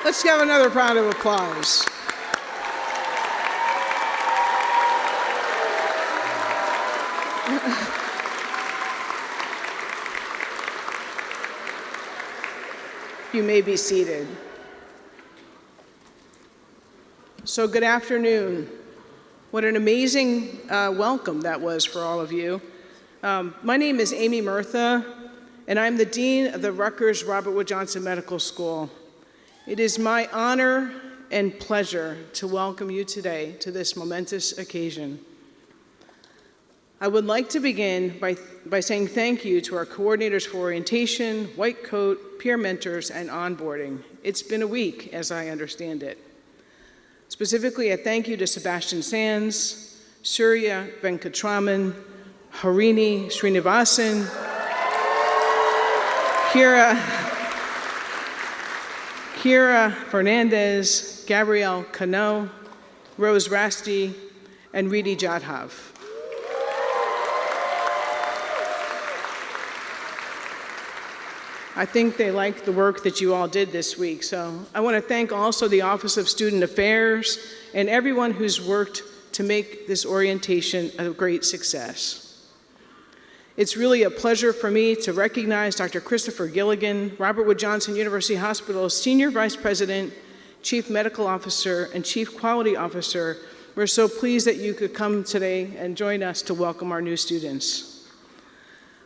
Let's have another round of applause. You may be seated. So good afternoon. What an amazing welcome that was for all of you. My name is Amy Murtha, and I'm the Dean of the Rutgers Robert Wood Johnson Medical School. It is my honor and pleasure to welcome you today to this momentous occasion. I would like to begin by saying thank you to our coordinators for orientation, white coat, peer mentors, and onboarding. It's been a week, as I understand it. Specifically, a thank you to Sebastian Sands, Surya Venkatraman, Harini Srinivasan, Kira Fernandez, Gabrielle Cano, Rose Rasti, and Riti Jadhav. I think they like the work that you all did this week. So I want to thank also the Office of Student Affairs and everyone who's worked to make this orientation a great success. It's really a pleasure for me to recognize Dr. Christopher Gilligan, Robert Wood Johnson University Hospital's Senior Vice President, Chief Medical Officer, and Chief Quality Officer. We're so pleased that you could come today and join us to welcome our new students.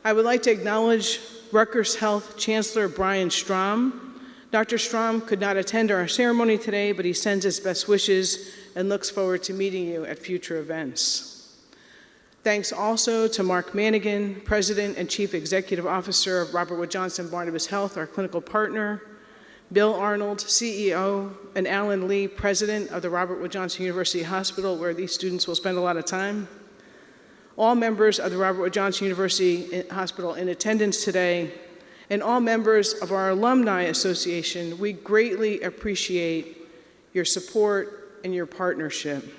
I would like to acknowledge Rutgers Health Chancellor Brian Strom. Dr. Strom could not attend our ceremony today, but he sends his best wishes and looks forward to meeting you at future events. Thanks also to Mark Manigan, President and Chief Executive Officer of Robert Wood Johnson Barnabas Health, our clinical partner, Bill Arnold, CEO, and Alan Lee, President of the Robert Wood Johnson University Hospital, where these students will spend a lot of time. All members of the Robert Wood Johnson University Hospital in attendance today, and all members of our Alumni Association, we greatly appreciate your support and your partnership.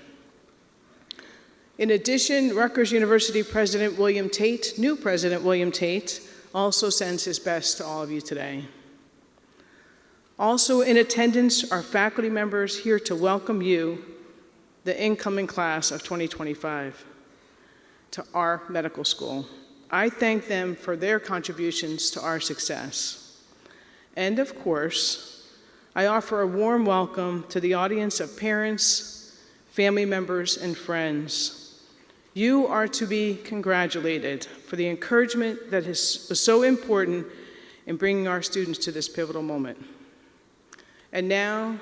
In addition, Rutgers University President William Tate, new President William Tate, also sends his best to all of you today. Also in attendance are faculty members here to welcome you, the incoming class of 2025. To our medical school. I thank them for their contributions to our success. And of course, I offer a warm welcome to the audience of parents, family members, and friends. You are to be congratulated for the encouragement that was so important in bringing our students to this pivotal moment. And now,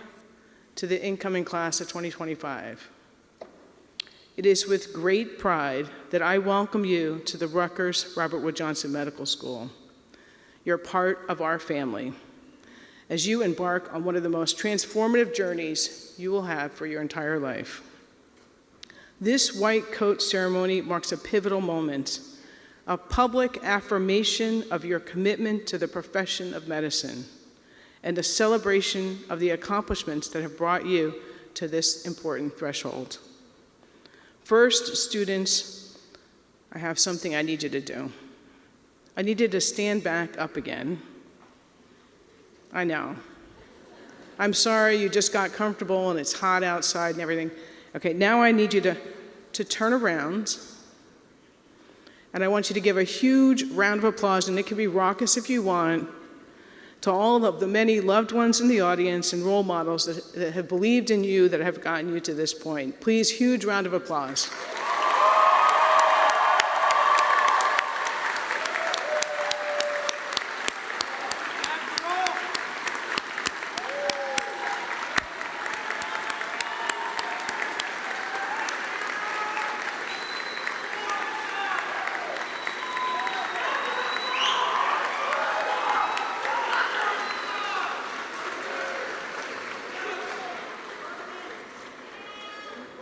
to the incoming class of 2025. It is with great pride that I welcome you to the Rutgers Robert Wood Johnson Medical School. You're part of our family as you embark on one of the most transformative journeys you will have for your entire life. This white coat ceremony marks a pivotal moment, a public affirmation of your commitment to the profession of medicine, and a celebration of the accomplishments that have brought you to this important threshold. First, students, I have something I need you to do. I need you to stand back up again. I know. I'm sorry you just got comfortable and it's hot outside and everything. Okay, now I need you to turn around, and I want you to give a huge round of applause, and it can be raucous if you want, to all of the many loved ones in the audience and role models that have believed in you, that have gotten you to this point. Please, huge round of applause.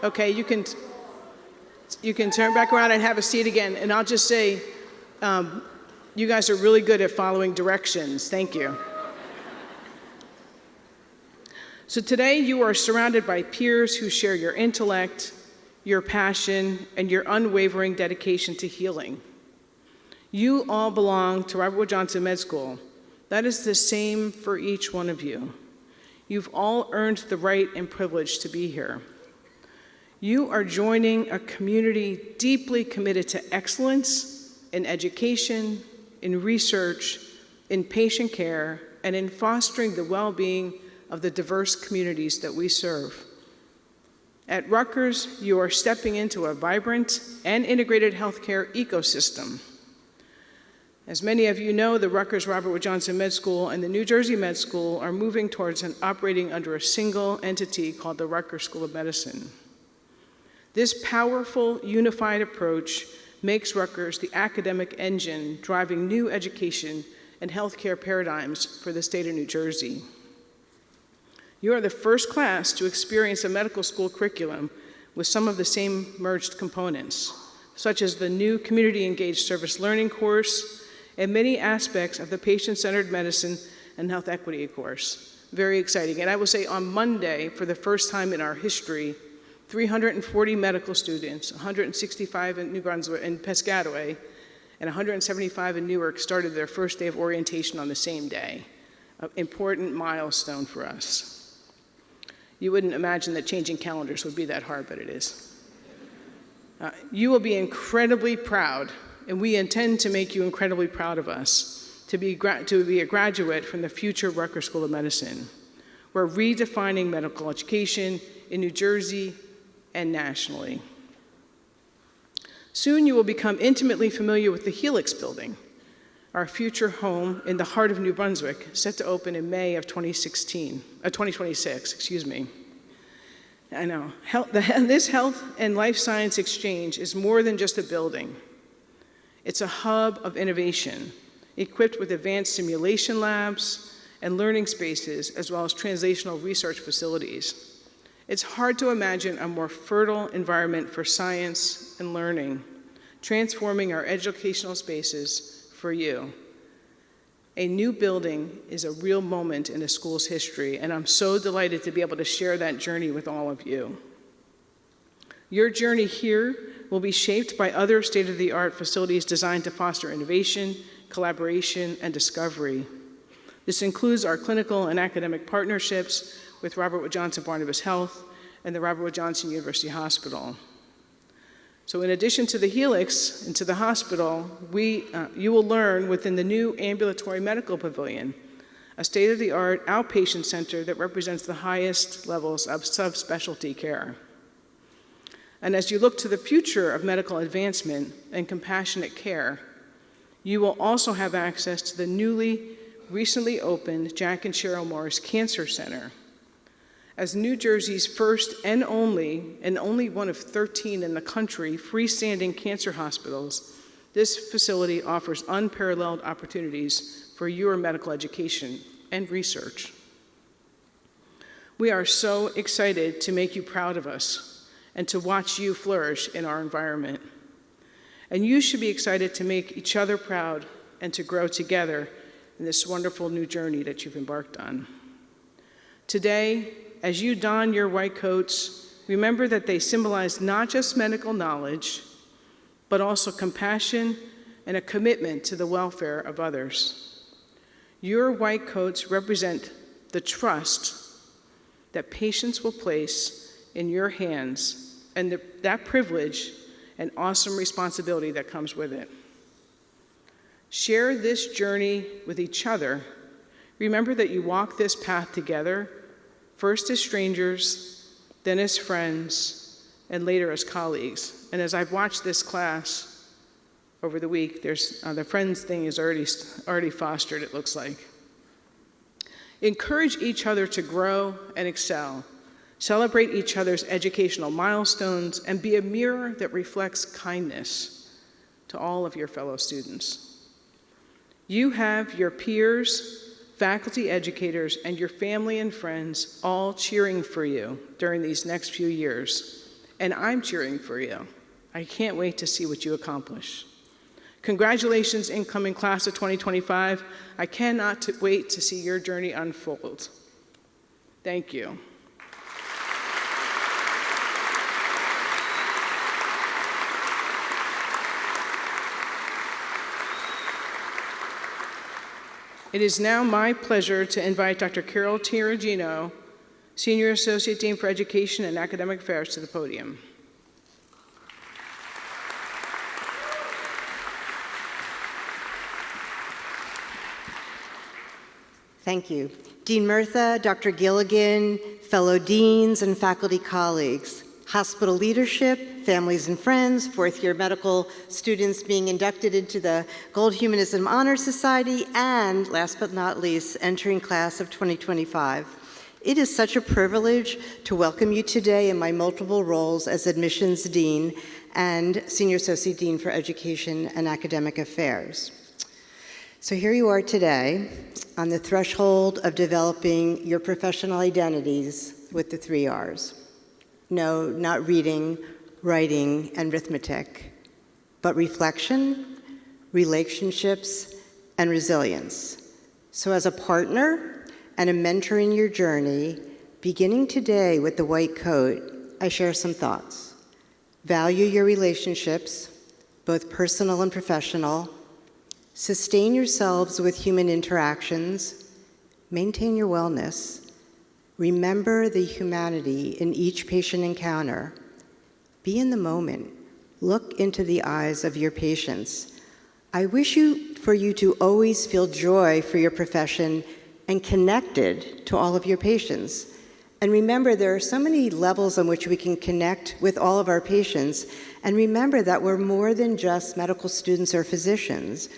Okay, you can turn back around and have a seat again. And I'll just say, you guys are really good at following directions. Thank you. So today you are surrounded by peers who share your intellect, your passion, and your unwavering dedication to healing. You all belong to Robert Wood Johnson Med School. That is the same for each one of you. You've all earned the right and privilege to be here. You are joining a community deeply committed to excellence in education, in research, in patient care, and in fostering the well-being of the diverse communities that we serve. At Rutgers, you are stepping into a vibrant and integrated healthcare ecosystem. As many of you know, the Rutgers Robert Wood Johnson Med School and the New Jersey Med School are moving towards operating under a single entity called the Rutgers School of Medicine. This powerful, unified approach makes Rutgers the academic engine driving new education and healthcare paradigms for the state of New Jersey. You are the first class to experience a medical school curriculum with some of the same merged components, such as the new Community Engaged Service Learning course and many aspects of the Patient-Centered Medicine and Health Equity course. Very exciting. And I will say on Monday, for the first time in our history, 340 medical students, 165 in New Brunswick and Piscataway, and 175 in Newark started their first day of orientation on the same day. An important milestone for us. You wouldn't imagine that changing calendars would be that hard, but it is. You will be incredibly proud, and we intend to make you incredibly proud of us, to be a graduate from the future Rutgers School of Medicine. We're redefining medical education in New Jersey and nationally. Soon you will become intimately familiar with the Helix building, our future home in the heart of New Brunswick, set to open in May of 2026, excuse me. I know, this health and life science exchange is more than just a building. It's a hub of innovation, equipped with advanced simulation labs and learning spaces, as well as translational research facilities. It's hard to imagine a more fertile environment for science and learning, transforming our educational spaces for you. A new building is a real moment in a school's history, and I'm so delighted to be able to share that journey with all of you. Your journey here will be shaped by other state-of-the-art facilities designed to foster innovation, collaboration, and discovery. This includes our clinical and academic partnerships with Robert Wood Johnson Barnabas Health and the Robert Wood Johnson University Hospital. So in addition to the Helix and to the hospital, you will learn within the new ambulatory medical pavilion, a state-of-the-art outpatient center that represents the highest levels of subspecialty care. And as you look to the future of medical advancement and compassionate care, you will also have access to the recently opened Jack and Cheryl Morris Cancer Center. As New Jersey's first and only one of 13 in the country freestanding cancer hospitals, this facility offers unparalleled opportunities for your medical education and research. We are so excited to make you proud of us and to watch you flourish in our environment. And you should be excited to make each other proud and to grow together in this wonderful new journey that you've embarked on. Today, as you don your white coats, remember that they symbolize not just medical knowledge, but also compassion and a commitment to the welfare of others. Your white coats represent the trust that patients will place in your hands and that privilege and awesome responsibility that comes with it. Share this journey with each other. Remember that you walk this path together, first as strangers, then as friends, and later as colleagues. And as I've watched this class over the week, there's the friends thing is already fostered, it looks like. Encourage each other to grow and excel. Celebrate each other's educational milestones and be a mirror that reflects kindness to all of your fellow students. You have your peers, faculty, educators, and your family and friends all cheering for you during these next few years. And I'm cheering for you. I can't wait to see what you accomplish. Congratulations, incoming class of 2025. I cannot wait to see your journey unfold. Thank you. It is now my pleasure to invite Dr. Carol Terragino, Senior Associate Dean for Education and Academic Affairs, to the podium. Thank you. Dean Murtha, Dr. Gilligan, fellow deans and faculty colleagues, hospital leadership, families and friends, fourth-year medical students being inducted into the Gold Humanism Honor Society, and last but not least, entering class of 2025. It is such a privilege to welcome you today in my multiple roles as Admissions Dean and Senior Associate Dean for Education and Academic Affairs. So here you are today on the threshold of developing your professional identities with the 3 R's. No, not reading, writing, and arithmetic, but reflection, relationships, and resilience. So as a partner and a mentor in your journey, beginning today with the white coat, I share some thoughts. Value your relationships, both personal and professional. Sustain yourselves with human interactions. Maintain your wellness. Remember the humanity in each patient encounter. Be in the moment. Look into the eyes of your patients. I wish for you to always feel joy for your profession and connected to all of your patients. And remember, there are so many levels on which we can connect with all of our patients. And remember that we're more than just medical students or physicians.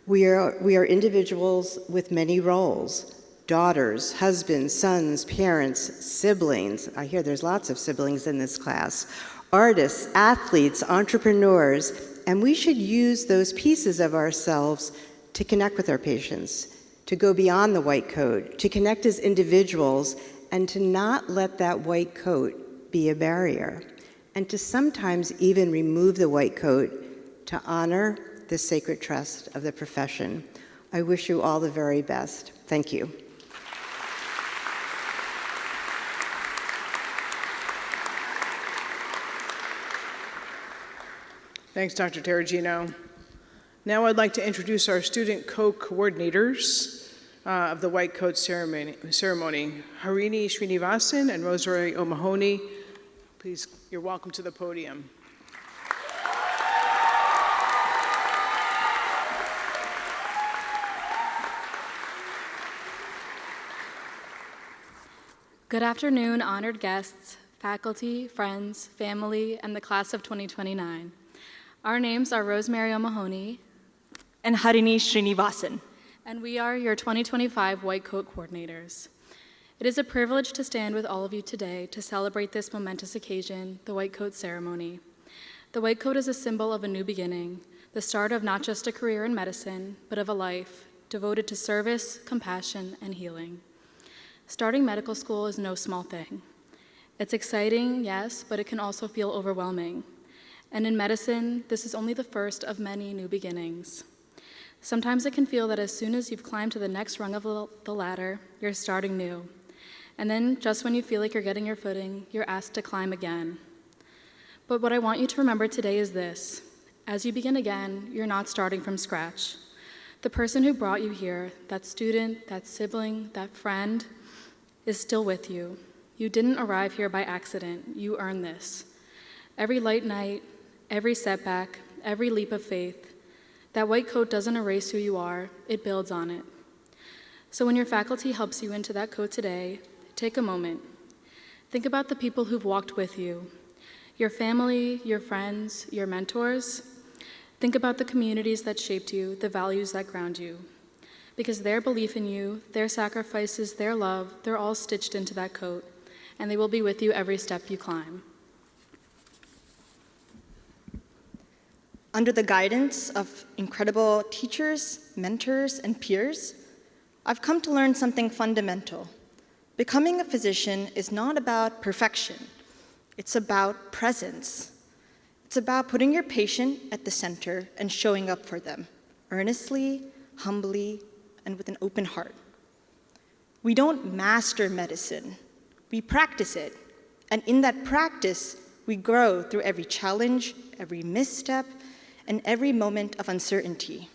We are individuals with many roles. Daughters, husbands, sons, parents, siblings. I hear there's lots of siblings in this class. Artists, athletes, entrepreneurs, and we should use those pieces of ourselves to connect with our patients, to go beyond the white coat, to connect as individuals, and to not let that white coat be a barrier, and to sometimes even remove the white coat to honor the sacred trust of the profession. I wish you all the very best. Thank you. Thanks, Dr. Terragino. Now I'd like to introduce our student co-coordinators of the White Coat ceremony, Harini Srinivasan and Rosemary O'Mahony. Please, you're welcome to the podium. Good afternoon, honored guests, faculty, friends, family, and the class of 2029. Our names are Rosemary O'Mahony and Harini Srinivasan, and we are your 2025 White Coat coordinators. It is a privilege to stand with all of you today to celebrate this momentous occasion, the White Coat ceremony. The White Coat is a symbol of a new beginning, the start of not just a career in medicine, but of a life devoted to service, compassion, and healing. Starting medical school is no small thing. It's exciting, yes, but it can also feel overwhelming. And in medicine, this is only the first of many new beginnings. Sometimes it can feel that as soon as you've climbed to the next rung of the ladder, you're starting new. And then just when you feel like you're getting your footing, you're asked to climb again. But what I want you to remember today is this. As you begin again, you're not starting from scratch. The person who brought you here, that student, that sibling, that friend, is still with you. You didn't arrive here by accident. You earned this. Every light night, every setback, every leap of faith, that white coat doesn't erase who you are, it builds on it. So when your faculty helps you into that coat today, take a moment. Think about the people who've walked with you, your family, your friends, your mentors. Think about the communities that shaped you, the values that ground you. Because their belief in you, their sacrifices, their love, they're all stitched into that coat, and they will be with you every step you climb. Under the guidance of incredible teachers, mentors, and peers, I've come to learn something fundamental. Becoming a physician is not about perfection. It's about presence. It's about putting your patient at the center and showing up for them, earnestly, humbly, and with an open heart. We don't master medicine, we practice it. And in that practice, we grow through every challenge, every misstep, and every moment of uncertainty.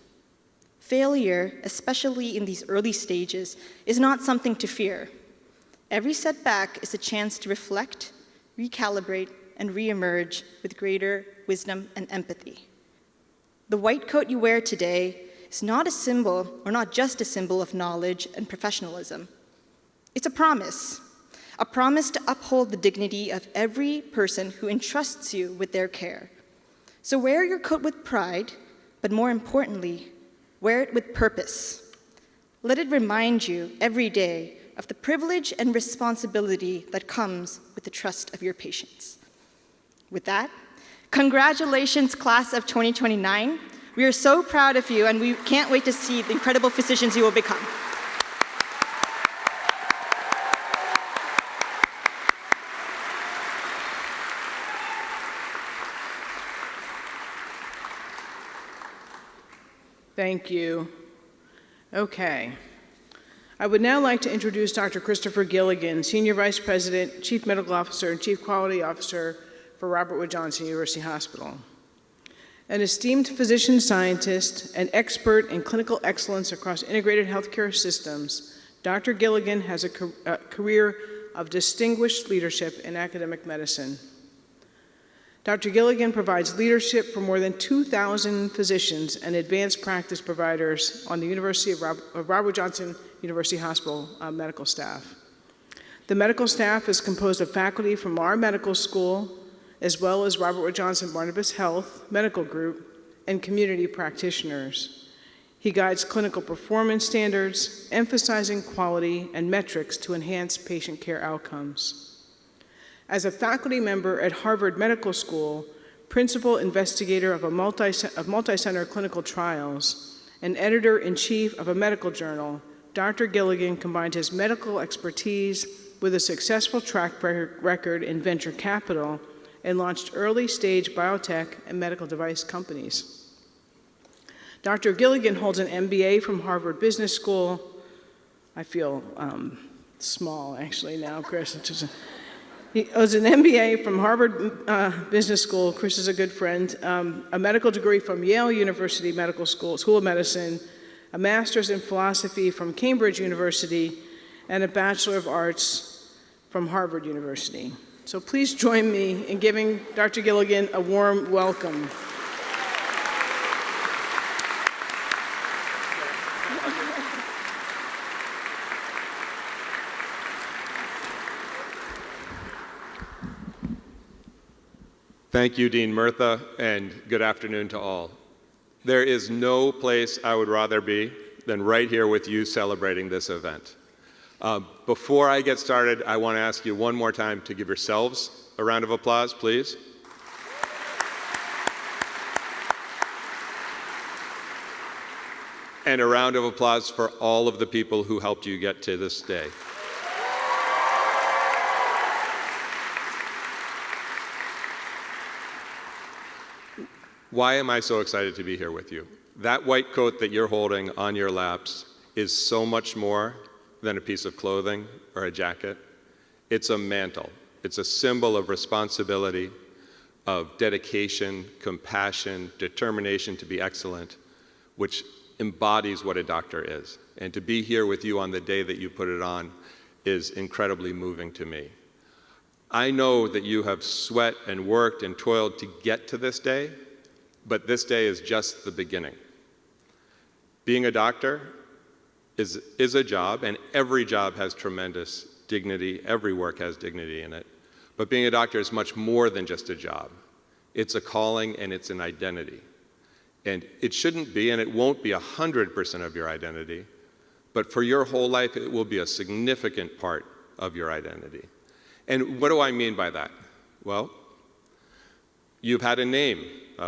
failure, especially in these early stages, is not something to fear. Every setback is a chance to reflect, recalibrate, and reemerge with greater wisdom and empathy. The white coat you wear today is not a symbol, or not just a symbol of knowledge and professionalism. It's a promise to uphold the dignity of every person who entrusts you with their care. So wear your coat with pride, but more importantly, wear it with purpose. Let it remind you every day of the privilege and responsibility that comes with the trust of your patients. With that, congratulations, class of 2029. We are so proud of you, and we can't wait to see the incredible physicians you will become. Thank you. Okay. I would now like to introduce Dr. Christopher Gilligan, Senior Vice President, Chief Medical Officer, and Chief Quality Officer for Robert Wood Johnson University Hospital. An esteemed physician scientist and expert in clinical excellence across integrated healthcare systems, Dr. Gilligan has a career of distinguished leadership in academic medicine. Dr. Gilligan provides leadership for more than 2,000 physicians and advanced practice providers on the University of Robert Wood Johnson University Hospital medical staff. The medical staff is composed of faculty from our medical school, as well as Robert Wood Johnson Barnabas Health Medical Group and community practitioners. He guides clinical performance standards, emphasizing quality and metrics to enhance patient care outcomes. As a faculty member at Harvard Medical School, principal investigator of multi-center clinical trials, and editor-in-chief of a medical journal, Dr. Gilligan combined his medical expertise with a successful track record in venture capital and launched early-stage biotech and medical device companies. Dr. Gilligan holds an MBA from Harvard Business School. I feel small, actually, now, Chris. He has an MBA from Harvard Business School. Chris is a good friend. A medical degree from Yale University Medical School of Medicine, a master's in philosophy from Cambridge University, and a Bachelor of Arts from Harvard University. So please join me in giving Dr. Gilligan a warm welcome. Thank you, Dean Murtha, and good afternoon to all. There is no place I would rather be than right here with you celebrating this event. Before I get started, I want to ask you one more time to give yourselves a round of applause, please. And a round of applause for all of the people who helped you get to this day. Why am I so excited to be here with you? That white coat that you're holding on your laps is so much more than a piece of clothing or a jacket. It's a mantle. It's a symbol of responsibility, of dedication, compassion, determination to be excellent, which embodies what a doctor is. And to be here with you on the day that you put it on is incredibly moving to me. I know that you have sweat and worked and toiled to get to this day, but this day is just the beginning. Being a doctor is a job, and every job has tremendous dignity. Every work has dignity in it. But being a doctor is much more than just a job. It's a calling and it's an identity. And it shouldn't be, and it won't be 100% of your identity, but for your whole life, it will be a significant part of your identity. And what do I mean by that? Well, you've had a name,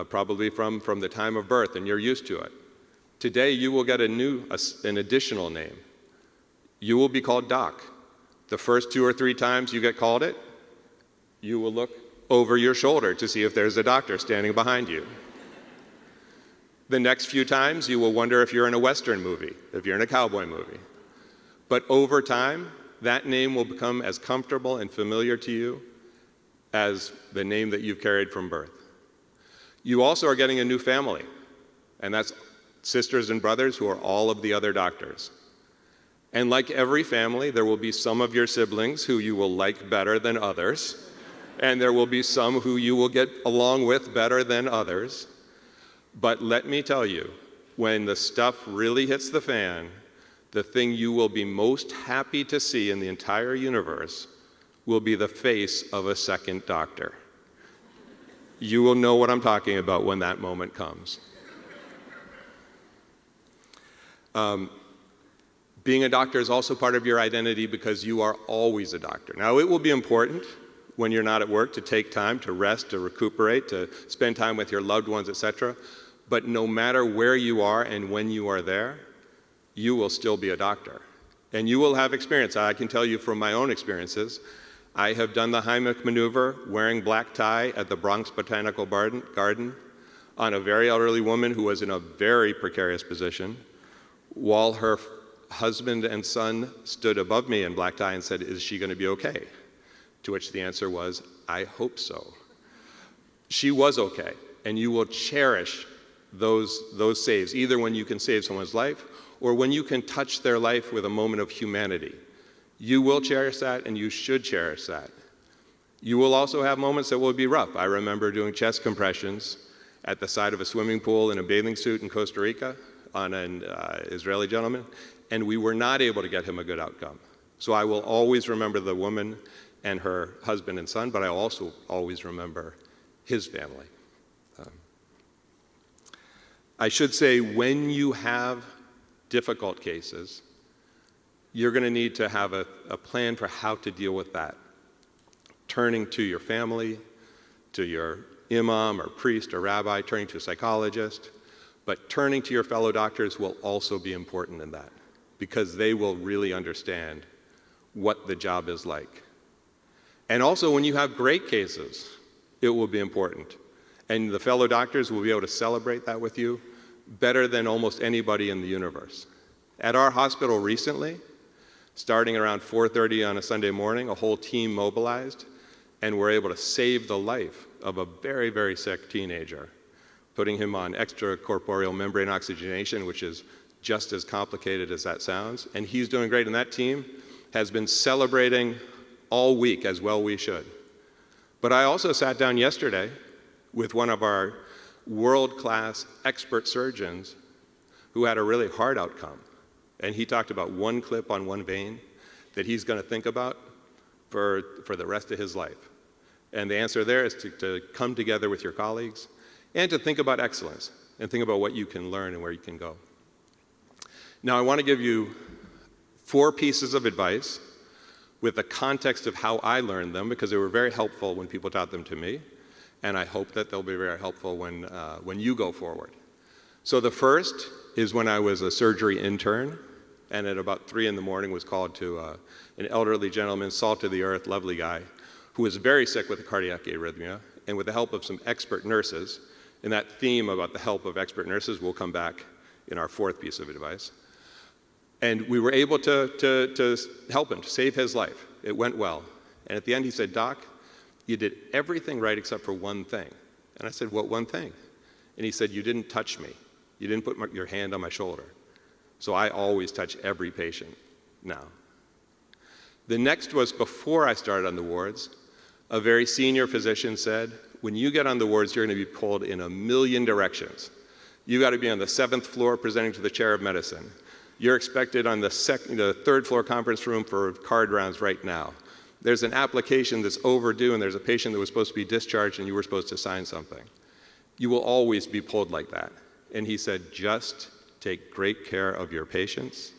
probably from the time of birth, and you're used to it. Today, you will get an additional name. You will be called Doc. The first 2 or 3 times you get called it, you will look over your shoulder to see if there's a doctor standing behind you. The next few times, you will wonder if you're in a Western movie, if you're in a cowboy movie. But over time, that name will become as comfortable and familiar to you as the name that you've carried from birth. You also are getting a new family, and that's sisters and brothers who are all of the other doctors. And like every family, there will be some of your siblings who you will like better than others, and there will be some who you will get along with better than others. But let me tell you, when the stuff really hits the fan, the thing you will be most happy to see in the entire universe will be the face of a second doctor. You will know what I'm talking about when that moment comes. Being a doctor is also part of your identity because you are always a doctor. Now, it will be important when you're not at work to take time to rest, to recuperate, to spend time with your loved ones, etc. But no matter where you are and when you are there, you will still be a doctor. And you will have experience. I can tell you from my own experiences, I have done the Heimlich maneuver wearing black tie at the Bronx Botanical Garden on a very elderly woman who was in a very precarious position, while her husband and son stood above me in black tie and said, "Is she going to be okay?" To which the answer was, "I hope so." She was okay, and you will cherish those saves, either when you can save someone's life or when you can touch their life with a moment of humanity. You will cherish that, and you should cherish that. You will also have moments that will be rough. I remember doing chest compressions at the side of a swimming pool in a bathing suit in Costa Rica on an Israeli gentleman, and we were not able to get him a good outcome. So I will always remember the woman and her husband and son, but I also always remember his family. I should say, when you have difficult cases, you're going to need to have a plan for how to deal with that. Turning to your family, to your imam or priest or rabbi, turning to a psychologist, but turning to your fellow doctors will also be important in that, because they will really understand what the job is like. And also, when you have great cases, it will be important. And the fellow doctors will be able to celebrate that with you better than almost anybody in the universe. At our hospital recently, starting around 4:30 on a Sunday morning, a whole team mobilized, and were able to save the life of a very, very sick teenager, putting him on extracorporeal membrane oxygenation, which is just as complicated as that sounds. And he's doing great, and that team has been celebrating all week, as well we should. But I also sat down yesterday with one of our world-class expert surgeons who had a really hard outcome. And he talked about one clip on one vein that he's going to think about for the rest of his life. And the answer there is to come together with your colleagues and to think about excellence and think about what you can learn and where you can go. Now, I want to give you 4 pieces of advice with the context of how I learned them, because they were very helpful when people taught them to me, and I hope that they'll be very helpful when you go forward. So the first is when I was a surgery intern, and at about 3 in the morning was called to an elderly gentleman, salt of the earth, lovely guy, who was very sick with a cardiac arrhythmia, and with the help of some expert nurses, and that theme about the help of expert nurses will come back in our 4th piece of advice. And we were able to help him, to save his life. It went well. And at the end he said, "Doc, you did everything right except for one thing." And I said, "What one thing?" And he said, "You didn't touch me. You didn't put your hand on my shoulder." So I always touch every patient now. The next was before I started on the wards. A very senior physician said, "When you get on the wards, you're going to be pulled in a million directions. You got to be on the 7th floor presenting to the chair of medicine. You're expected on the 3rd floor conference room for card rounds right now. There's an application that's overdue, and there's a patient that was supposed to be discharged, and you were supposed to sign something. You will always be pulled like that." And he said, "Just take great care of your patients,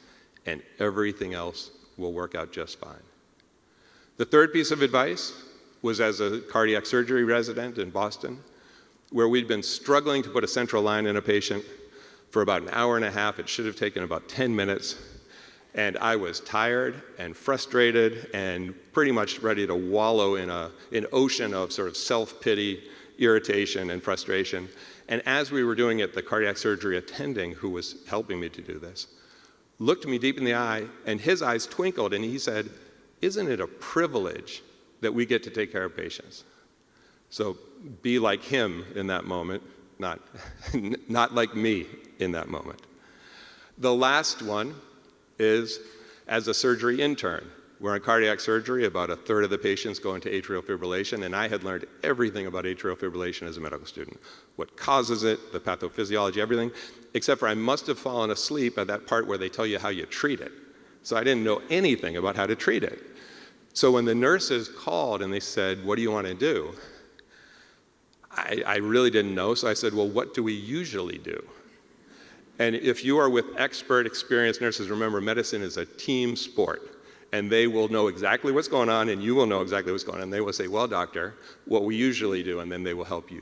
and everything else will work out just fine." The 3rd piece of advice was as a cardiac surgery resident in Boston, where we'd been struggling to put a central line in a patient for about an hour and a half. It should have taken about 10 minutes. And I was tired and frustrated and pretty much ready to wallow in an ocean of sort of self-pity, irritation, and frustration. And as we were doing it, the cardiac surgery attending, who was helping me to do this, looked me deep in the eye, and his eyes twinkled, and he said, "Isn't it a privilege that we get to take care of patients?" So be like him in that moment. not, not like me in that moment. The last one is as a surgery intern. We're in cardiac surgery, about a third of the patients go into atrial fibrillation, and I had learned everything about atrial fibrillation as a medical student. What causes it, the pathophysiology, everything, except for I must have fallen asleep at that part where they tell you how you treat it. So I didn't know anything about how to treat it. So when the nurses called and they said, what do you want to do? I really didn't know, so I said, well, what do we usually do? And if you are with expert, experienced nurses, remember, medicine is a team sport. And they will know exactly what's going on, and you will know exactly what's going on. And they will say, well, doctor, what we usually do, and then they will help you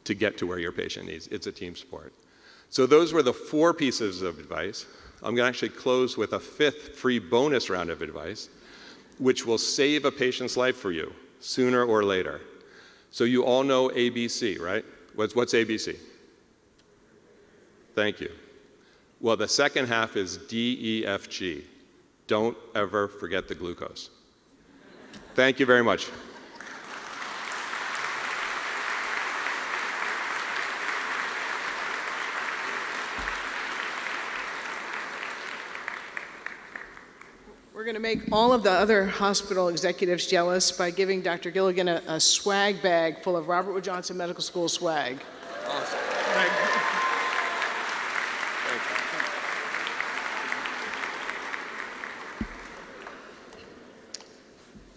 to get to where your patient needs. It's a team sport. So those were the 4 pieces of advice. I'm going to actually close with a 5th free bonus round of advice, which will save a patient's life for you sooner or later. So you all know ABC, right? What's ABC? Thank you. Well, the second half is DEFG. Don't ever forget the glucose. Thank you very much. We're going to make all of the other hospital executives jealous by giving Dr. Gilligan a swag bag full of Robert Wood Johnson Medical School swag. Awesome.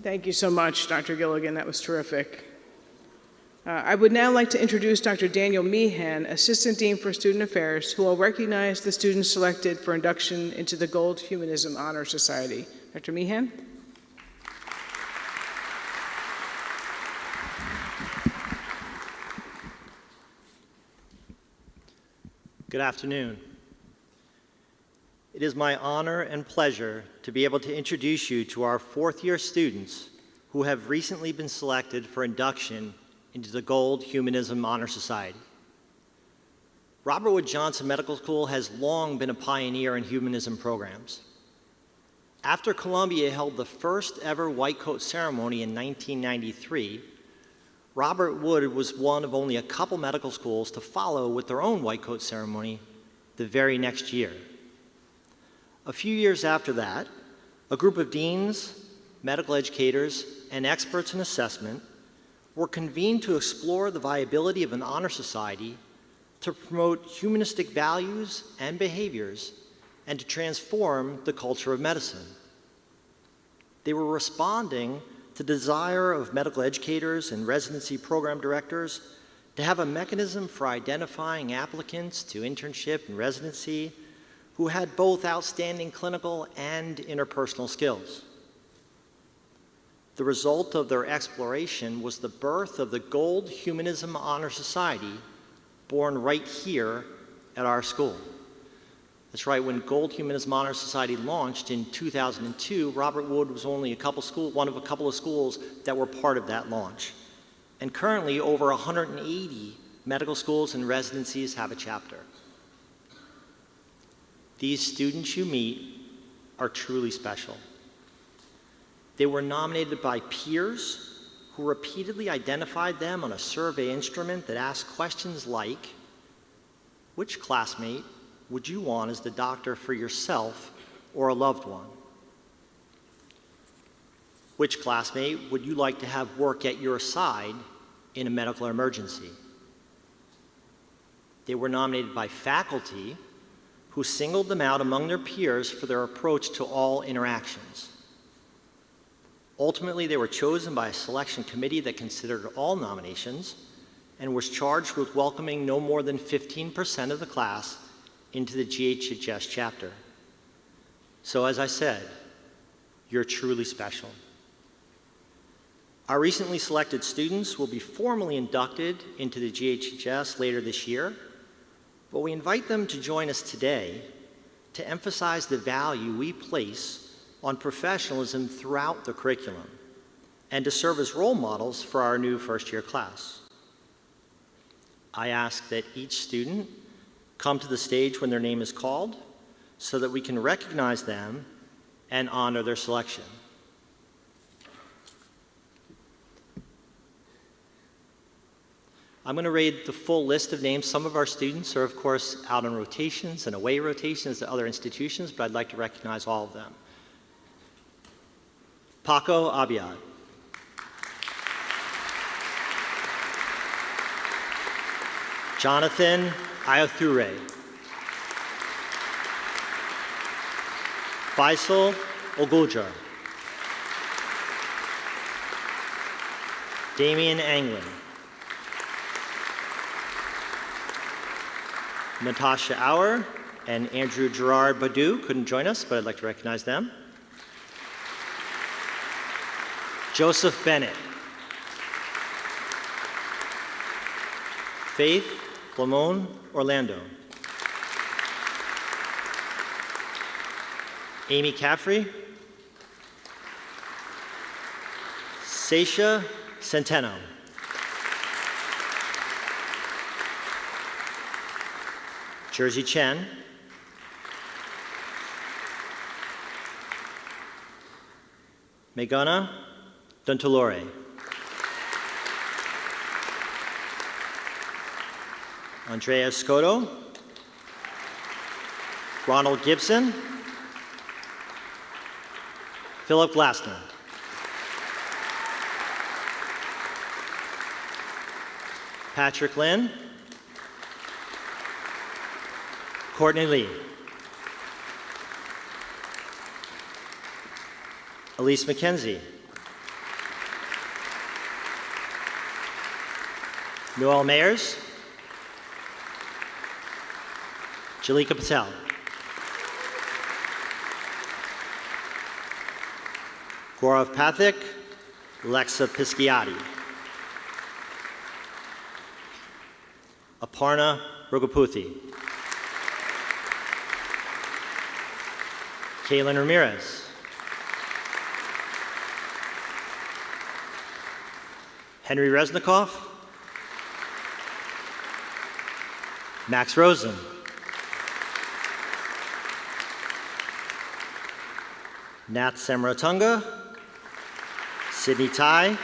Thank you so much, Dr. Gilligan. That was terrific. I would now like to introduce Dr. Daniel Meehan, Assistant Dean for Student Affairs, who will recognize the students selected for induction into the Gold Humanism Honor Society. Dr. Meehan? Good afternoon. It is my honor and pleasure to be able to introduce you to our 4th-year students who have recently been selected for induction into the Gold Humanism Honor Society. Robert Wood Johnson Medical School has long been a pioneer in humanism programs. After Columbia held the first ever white coat ceremony in 1993, Robert Wood was one of only a couple medical schools to follow with their own white coat ceremony the very next year. A few years after that, a group of deans, medical educators, and experts in assessment were convened to explore the viability of an honor society to promote humanistic values and behaviors and to transform the culture of medicine. They were responding to the desire of medical educators and residency program directors to have a mechanism for identifying applicants to internship and residency who had both outstanding clinical and interpersonal skills. The result of their exploration was the birth of the Gold Humanism Honor Society, born right here at our school. That's right, when Gold Humanism Honor Society launched in 2002, Robert Wood was only one of a couple of schools that were part of that launch. And currently, over 180 medical schools and residencies have a chapter. These students you meet are truly special. They were nominated by peers who repeatedly identified them on a survey instrument that asked questions like, which classmate would you want as the doctor for yourself or a loved one? Which classmate would you like to have work at your side in a medical emergency? They were nominated by faculty who singled them out among their peers for their approach to all interactions. Ultimately, they were chosen by a selection committee that considered all nominations and was charged with welcoming no more than 15% of the class into the GHHS chapter. So as I said, you're truly special. Our recently selected students will be formally inducted into the GHHS later this year, but we invite them to join us today to emphasize the value we place on professionalism throughout the curriculum and to serve as role models for our new first-year class. I ask that each student come to the stage when their name is called so that we can recognize them and honor their selection. I'm going to read the full list of names. Some of our students are, of course, out on rotations and away rotations at other institutions, but I'd like to recognize all of them. Paco Abiad. Jonathan Ayathure. Faisal Oguljar. Damian Anglin. Natasha Auer and Andrew Gerard Badu couldn't join us, but I'd like to recognize them. Joseph Bennett. Faith Lamone Orlando. Amy Caffrey. Seisha Centeno. Jersey Chen. Megana Duntulore. Andrea Scotto. Ronald Gibson. Philip Glassner. Patrick Lynn. Courtney Lee. Elise McKenzie. Noel Mayers. Jalika Patel. Gaurav Pathik. Lexa Pisciati. Aparna Rogoputhi. Kaylin Ramirez. Henry Resnikoff. Max Rosen. Nat Samaratunga. Sydney Tai.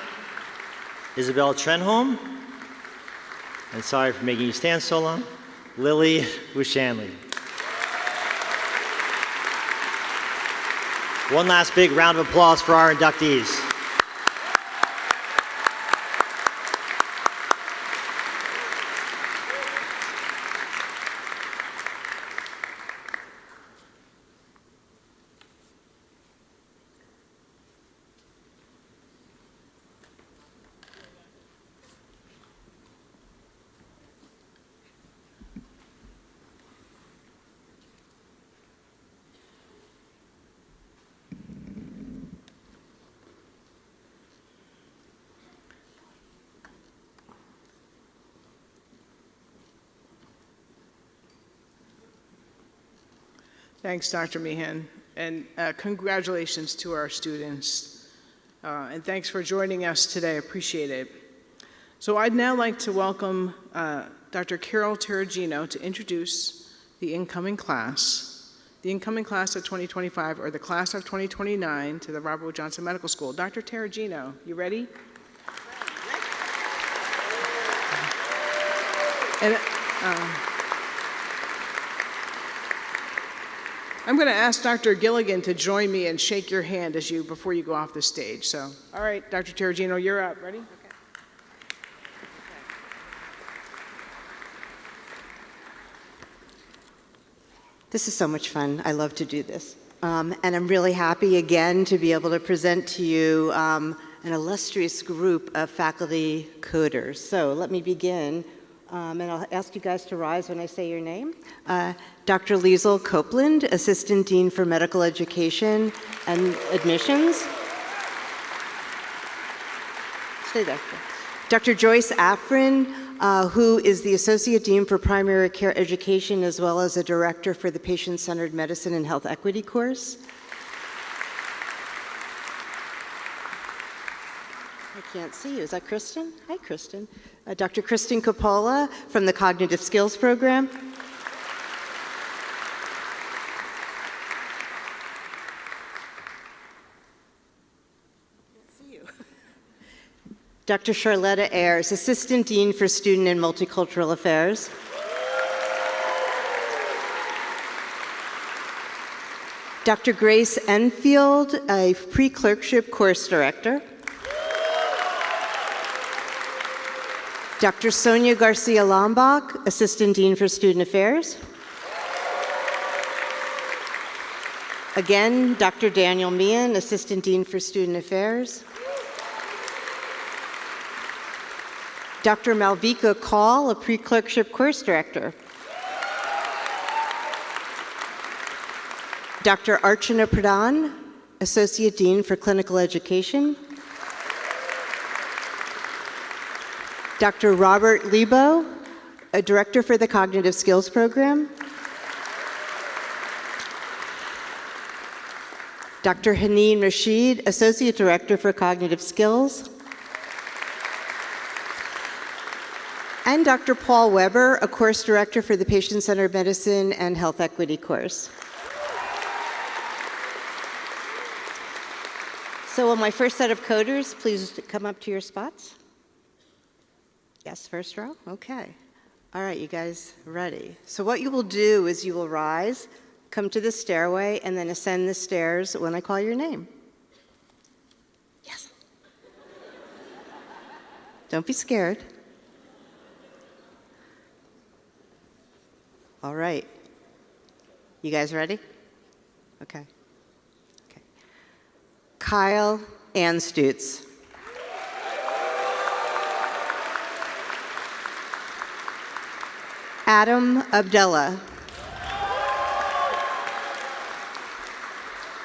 Isabel Trenholm. And sorry for making you stand so long, Lily Wushanley. One last big round of applause for our inductees. Thanks, Dr. Meehan, and congratulations to our students. And thanks for joining us today, appreciate it. So I'd now like to welcome Dr. Carol Terragino to introduce the incoming class. The incoming class of 2025, or the class of 2029 to the Robert Wood Johnson Medical School. Dr. Terragino, you ready? And, I'm going to ask Dr. Gilligan to join me and shake your hand before you go off the stage. So, all right, Dr. Terragino, you're up. Ready? Okay. This is so much fun. I love to do this. And I'm really happy again to be able to present to you an illustrious group of faculty coders. So let me begin. And I'll ask you guys to rise when I say your name. Dr. Liesl Copeland, Assistant Dean for Medical Education and Admissions. Stay there. Dr. Joyce Afrin, who is the Associate Dean for Primary Care Education as well as a Director for the Patient-Centered Medicine and Health Equity course. I can't see you. Is that Kristen? Hi, Kristen. Dr. Kristen Coppola from the Cognitive Skills Program. Can't see you. Dr. Charlotta Ayers, Assistant Dean for Student and Multicultural Affairs. Dr. Grace Enfield, a Pre-Clerkship Course Director. Dr. Sonia Garcia Lombach, Assistant Dean for Student Affairs. Again, Dr. Daniel Meehan, Assistant Dean for Student Affairs. Dr. Malvika Kaul, a Pre-Clerkship Course Director. Dr. Archana Pradhan, Associate Dean for Clinical Education. Dr. Robert Lebo, a Director for the Cognitive Skills Program. Dr. Haneen Rashid, Associate Director for Cognitive Skills. And Dr. Paul Weber, a Course Director for the Patient-Centered Medicine and Health Equity course. So will my first set of coders please come up to your spots? Yes, first row? Okay. All right, you guys ready? So what you will do is you will rise, come to the stairway, and then ascend the stairs when I call your name. Yes. Don't be scared. All right. You guys ready? Okay. Kyle Anstutz. Adam Abdullah.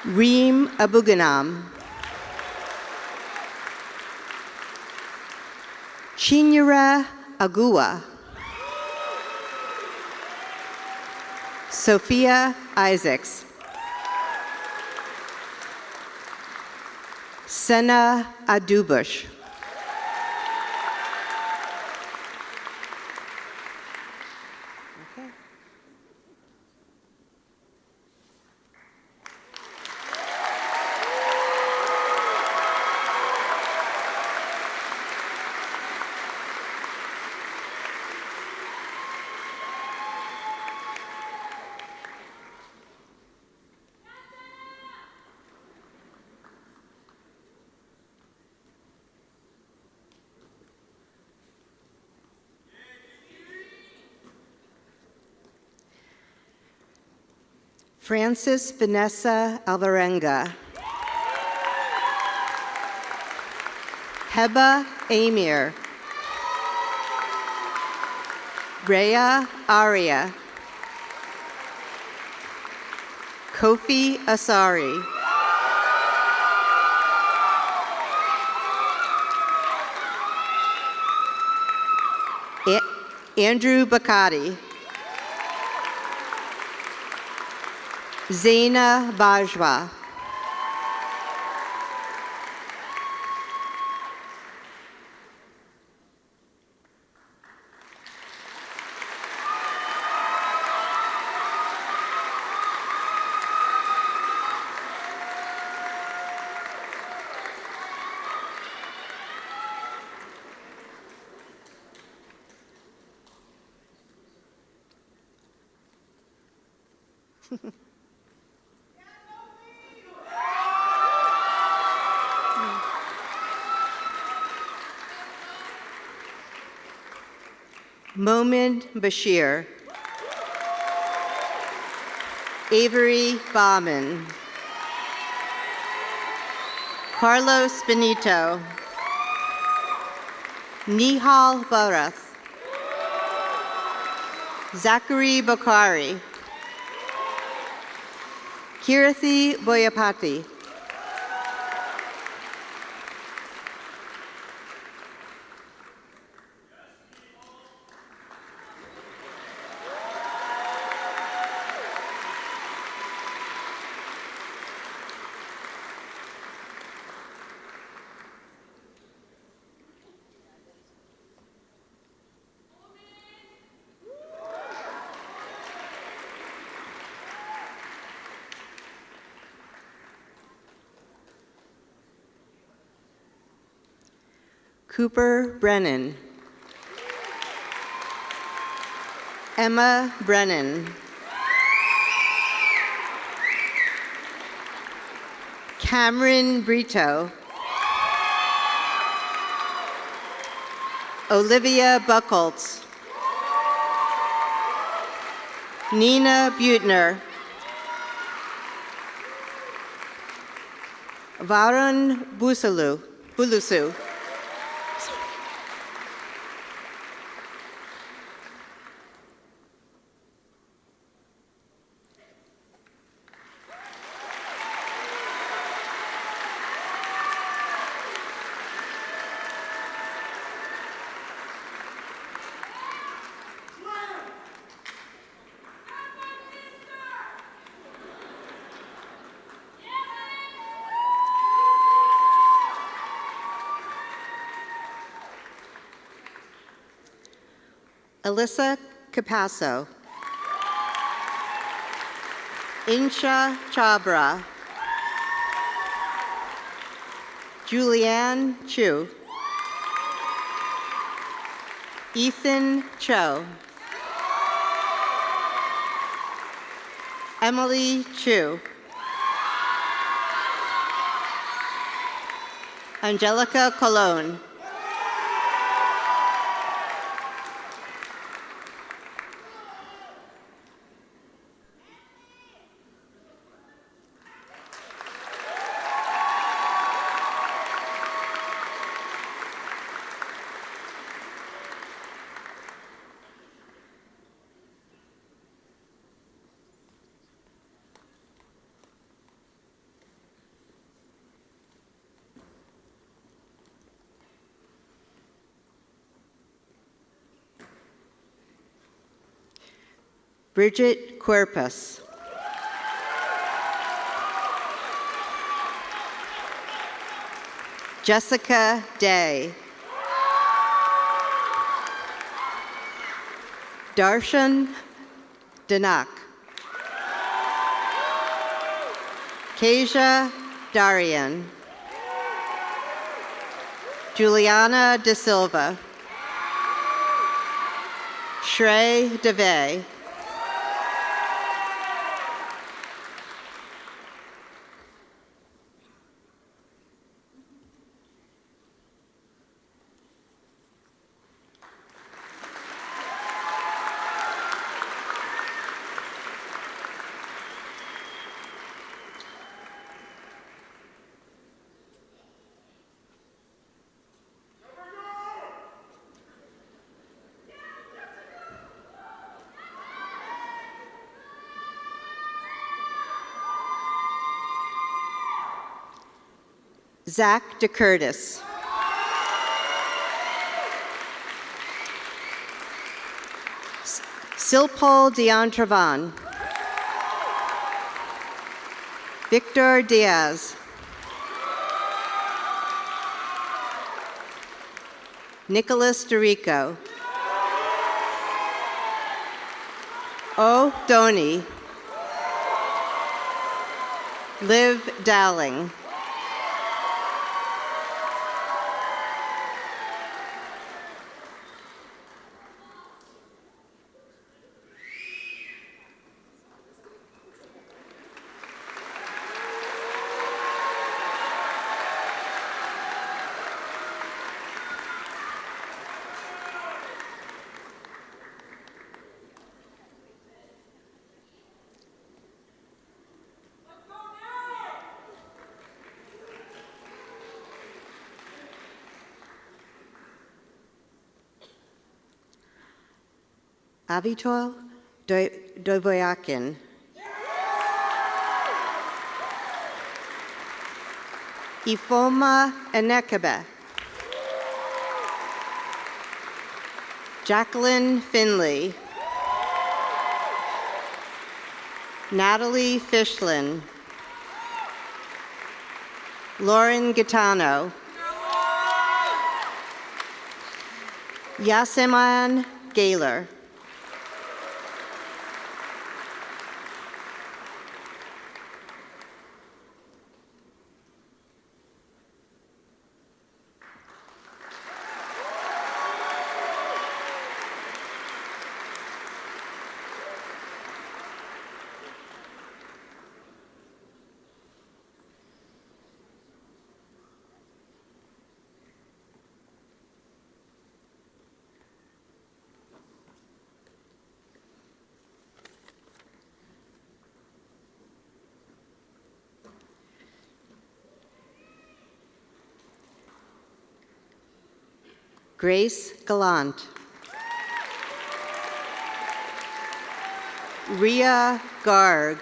Reem Abuganam. Chinyere Agua. Sophia Isaacs. Senna Adubush. Okay. Francis Vanessa Alvarenga. Heba Amir. Rhea Aria. Kofi Asari. Andrew Bakati. Zaina Bajwa. Momin Bashir. Avery Bauman. Carlos Benito. Nihal Barath. Zachary Bakari. Kirathi Boyapati. Cooper Brennan. Emma Brennan. Cameron Brito. Olivia Buckholtz. Nina Butner. Varun Bulusu. Alyssa Capasso. Insha Chabra. Julianne Chu. Ethan Cho. Emily Chu. Angelica Colon. Bridget Cuerpas. Jessica Day. Darshan Danak. Kasia Darian. Juliana De Silva. Shrey DeVay. Zach DeCurtis. Silpol Diantravan. Victor Diaz. Nicholas DeRico. O. Doney. Liv Dowling. Avital Doboyakin. Ifoma Enekebe. Jacqueline Finley. Natalie Fishlin. Lauren Gitano. Yaseman Gaylor. Grace Gallant. Ria Garg.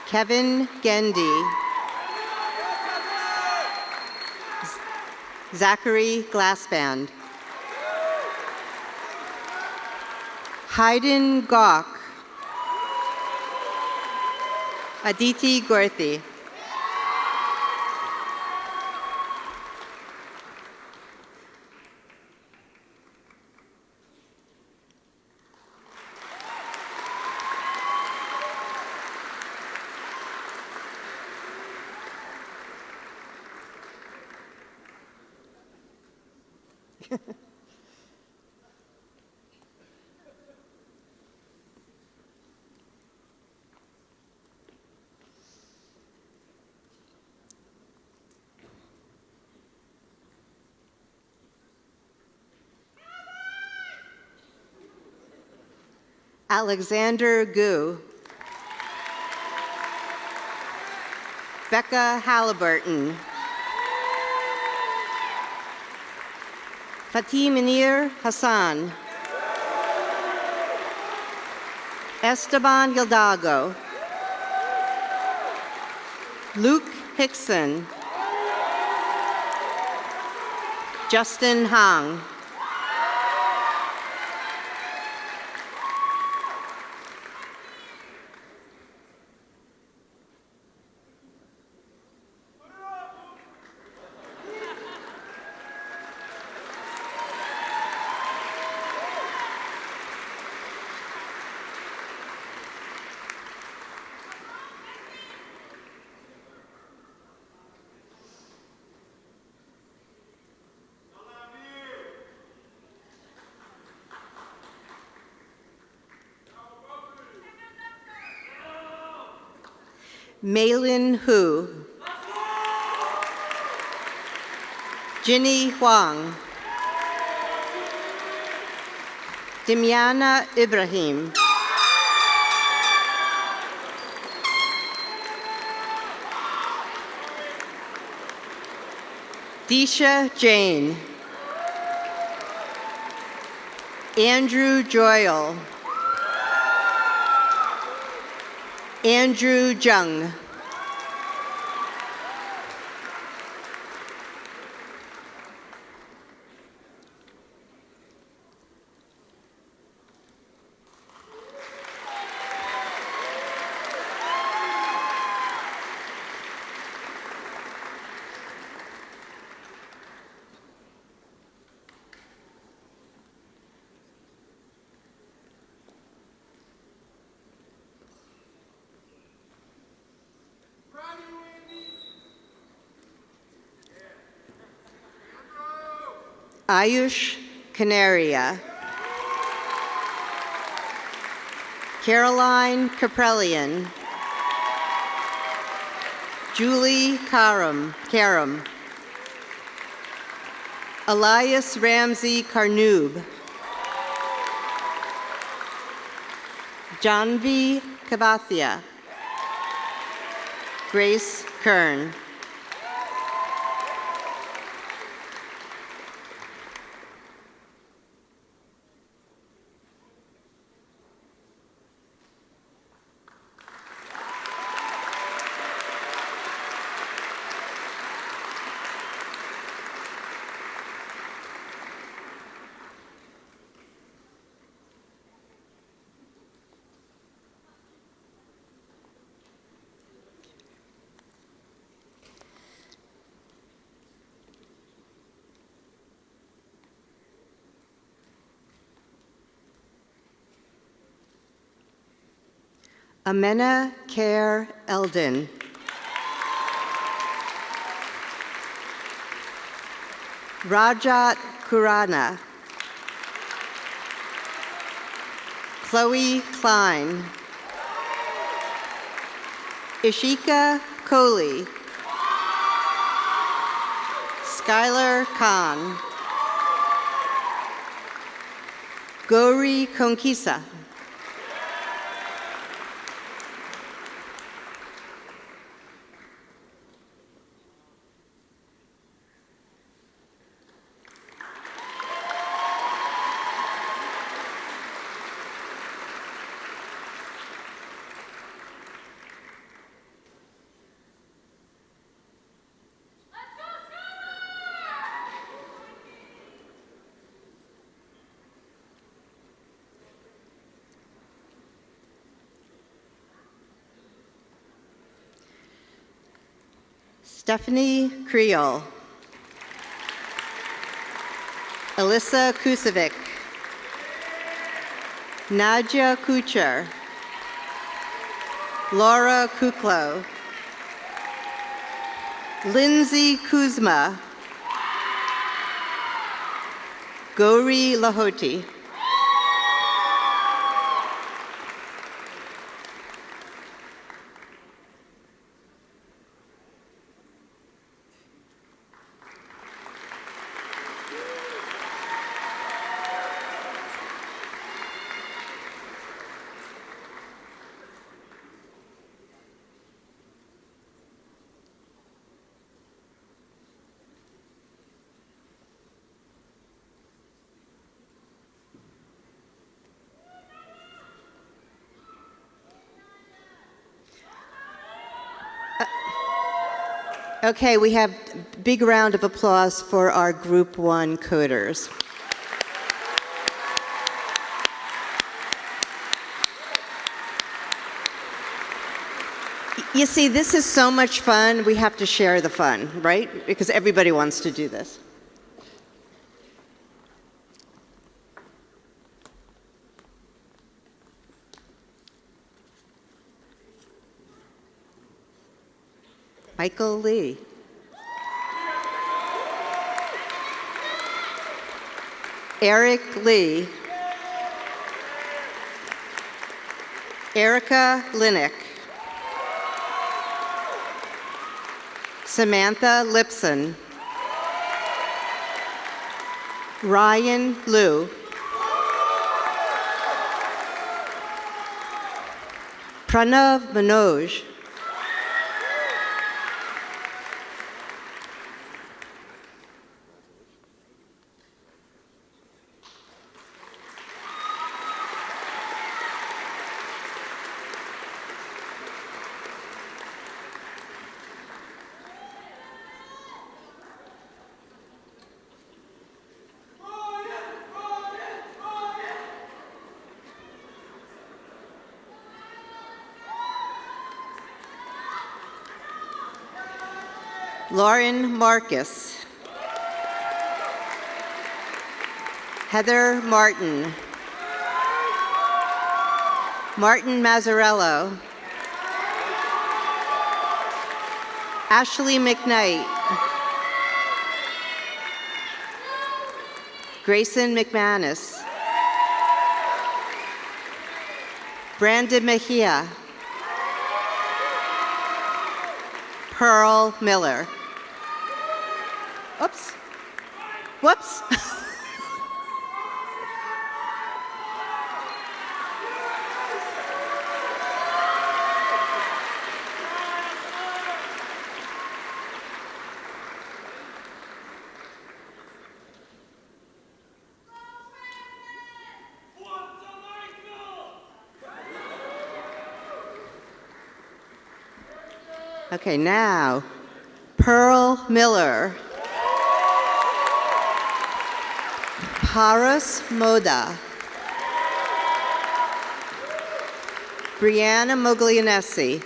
Kevin Gendy. Zachary Glassband. Hayden Gawk. Aditi Gorthi. Alexander Gu. Becca Halliburton. Fatih Munir Hassan. Esteban Gildago. Luke Hickson. Justin Hong. Maylin Hu. Ginny Huang. Dimiana Ibrahim. Disha Jain. Andrew Joyle. Andrew Jung. Ayush Canaria. Caroline Caprellian. Julie Karam. Elias Ramsey Carnoob. Janvi Kavathia. Grace Kern. Amena Care Eldon. Rajat Kurana. Chloe Klein. Ishika Kohli. Skylar Khan. Gauri Konkisa. Stephanie Creel. Alyssa Kusevic. Nadia Kucher. Laura Kuklo. Lindsay Kuzma. Gauri Lahoti. Okay, we have a big round of applause for our Group 1 coders. You see, this is so much fun, we have to share the fun, right? Because everybody wants to do this. Michael Lee. Eric Lee. Erica Linick. Samantha Lipson. Ryan Liu. Pranav Manoj. Lauren Marcus. Heather Martin. Martin Mazzarello. Ashley McKnight. Grayson McManus. Brandon Mejia. Pearl Miller. Oops. Whoops. Okay, now, Pearl Miller. Paras Moda. Brianna Moglianesi.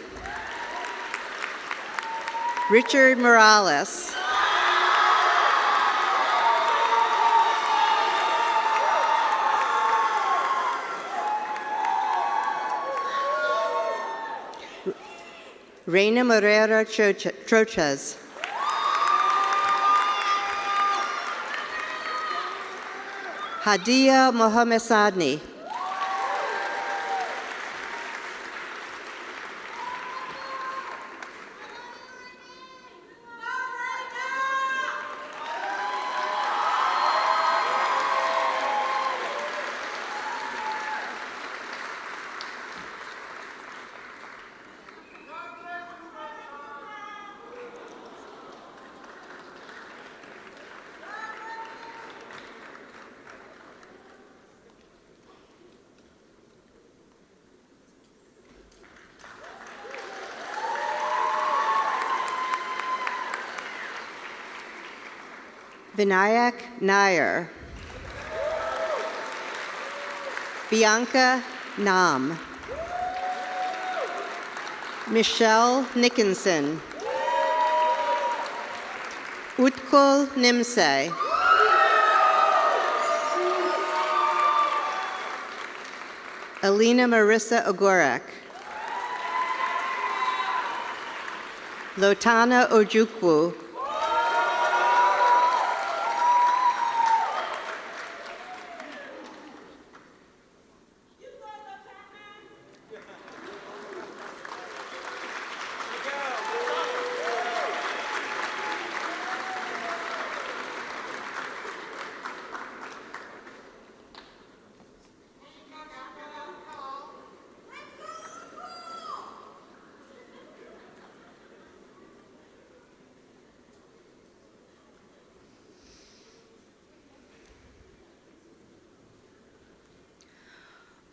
Richard Morales. Reina Morera Troches. Hadia Mohammedsadni. Vinayak Nair. Bianca Nam. Michelle Nickinson. Utkul Nimse. Alina Marissa Ogorek. Lotana Ojukwu.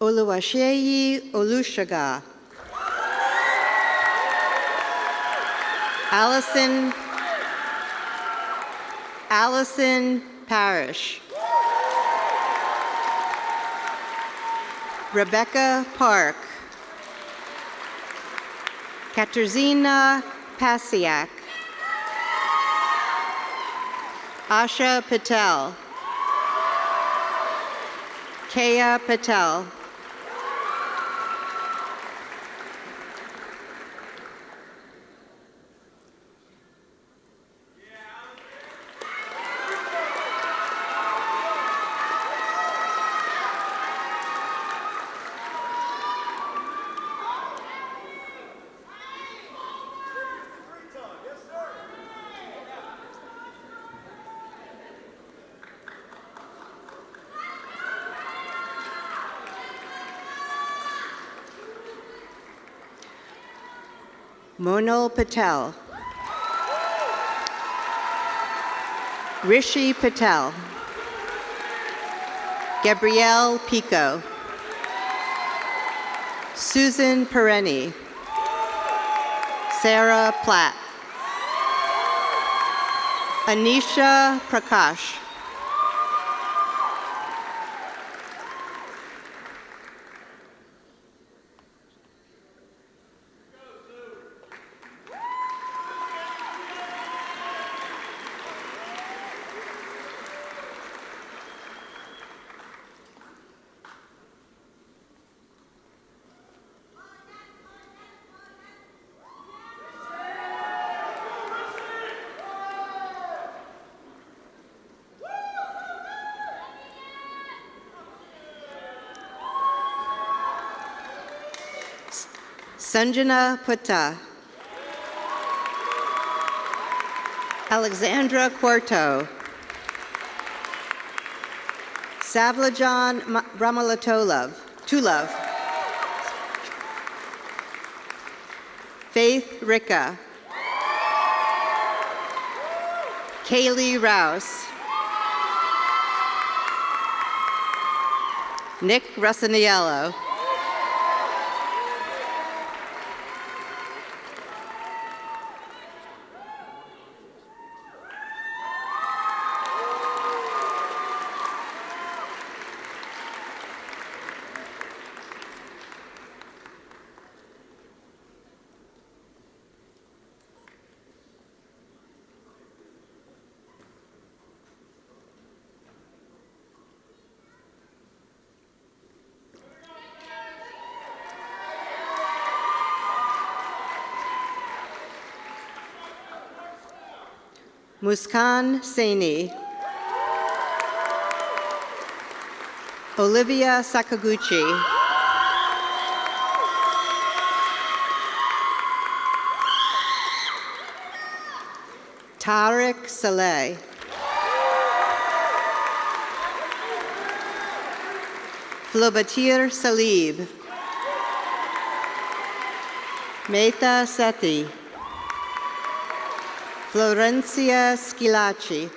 Oluwaseyi Olushaga. Allison Parrish. Rebecca Park. Katarzyna Pasiak. Asha Patel. Kaya Patel. Monal Patel. Rishi Patel. Gabrielle Pico. Susan Pereni. Sarah Platt. Anisha Prakash. Sanjana Putta. Alexandra Quarto. Savlajan Tulov. Faith Ricka. Kaylee Rouse. Nick Rossaniello. Muskan Saini. Olivia Sakaguchi. Tariq Saleh. Flobatir Salib. Meta Sethi. Florencia Schilacci.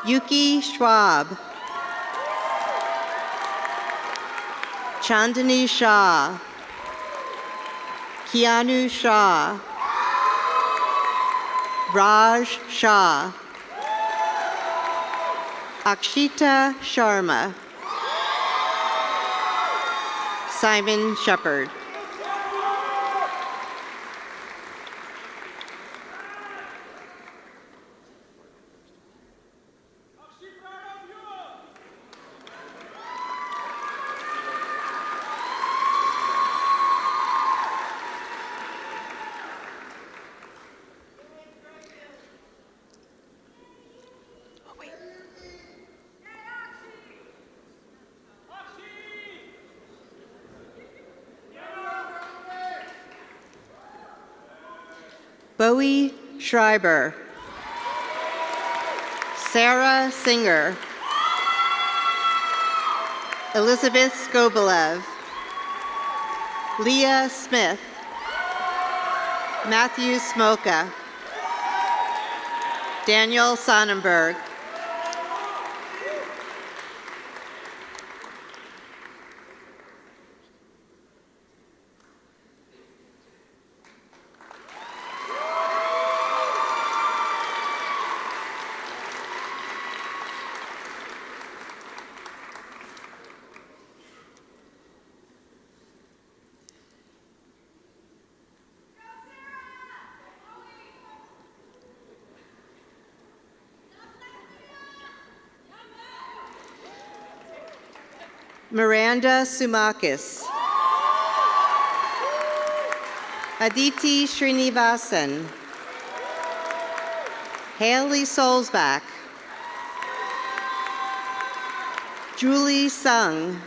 Yuki Schwab. Chandani Shah. Keanu Shah. Raj Shah. Akshita Sharma. Simon Shepard. Bowie Schreiber. Sarah Singer. Elizabeth Skobelev. Leah Smith. Matthew Smoka. Daniel Sonnenberg. Miranda Sumakis. Aditi Srinivasan. Haley Solzbach. Julie Sung.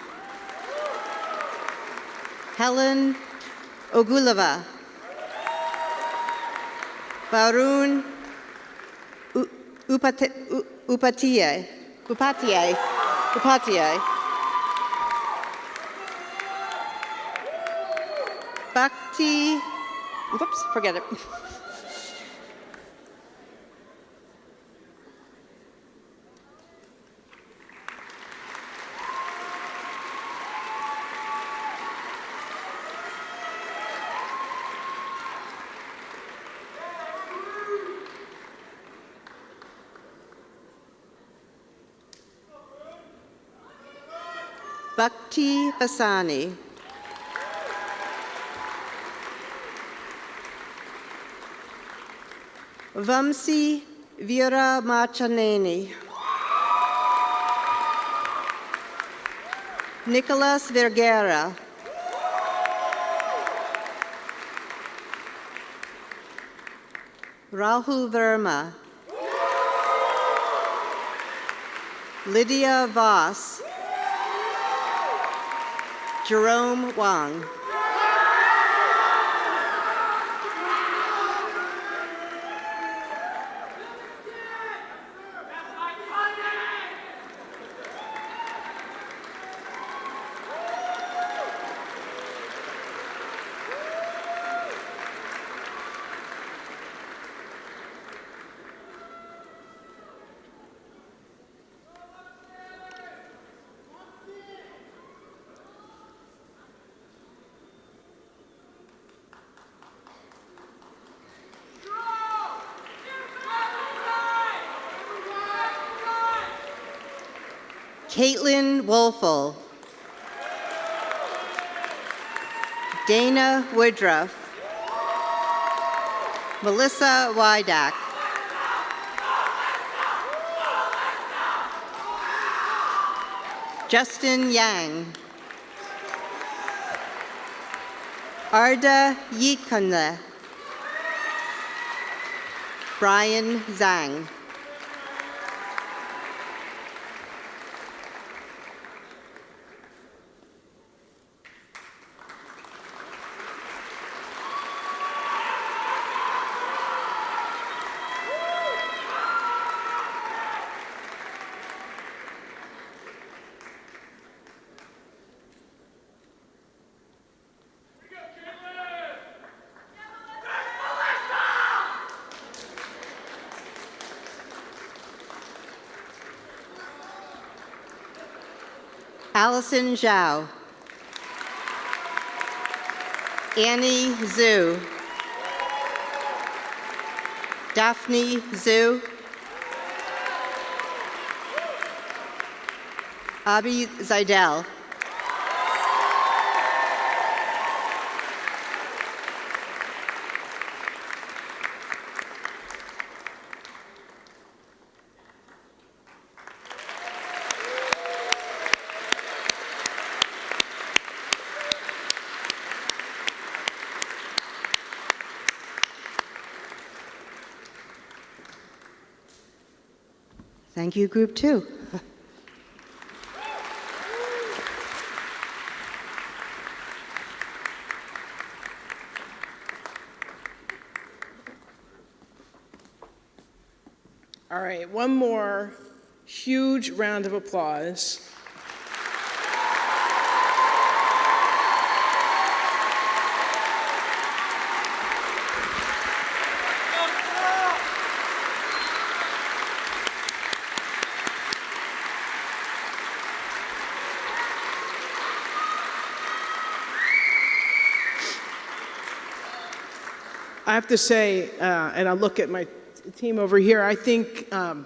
Helen Ogulova. Varun Upatiye. Bhakti, whoops, forget it. Bhakti Vasani. Vamsi Veera Machaneni. Nicholas Vergara. Rahul Verma. Lydia Voss. Jerome Wang. Caitlin Wolfel. Dana Woodruff. Melissa Wydack. Justin Yang. Arda Yikanle. Brian Zhang. Allison Zhao. Annie Zhu. Daphne Zhu. Abi Zaidel. Thank you, Group 2. All right, one more huge round of applause. I have to say, and I look at my team over here, I think I'm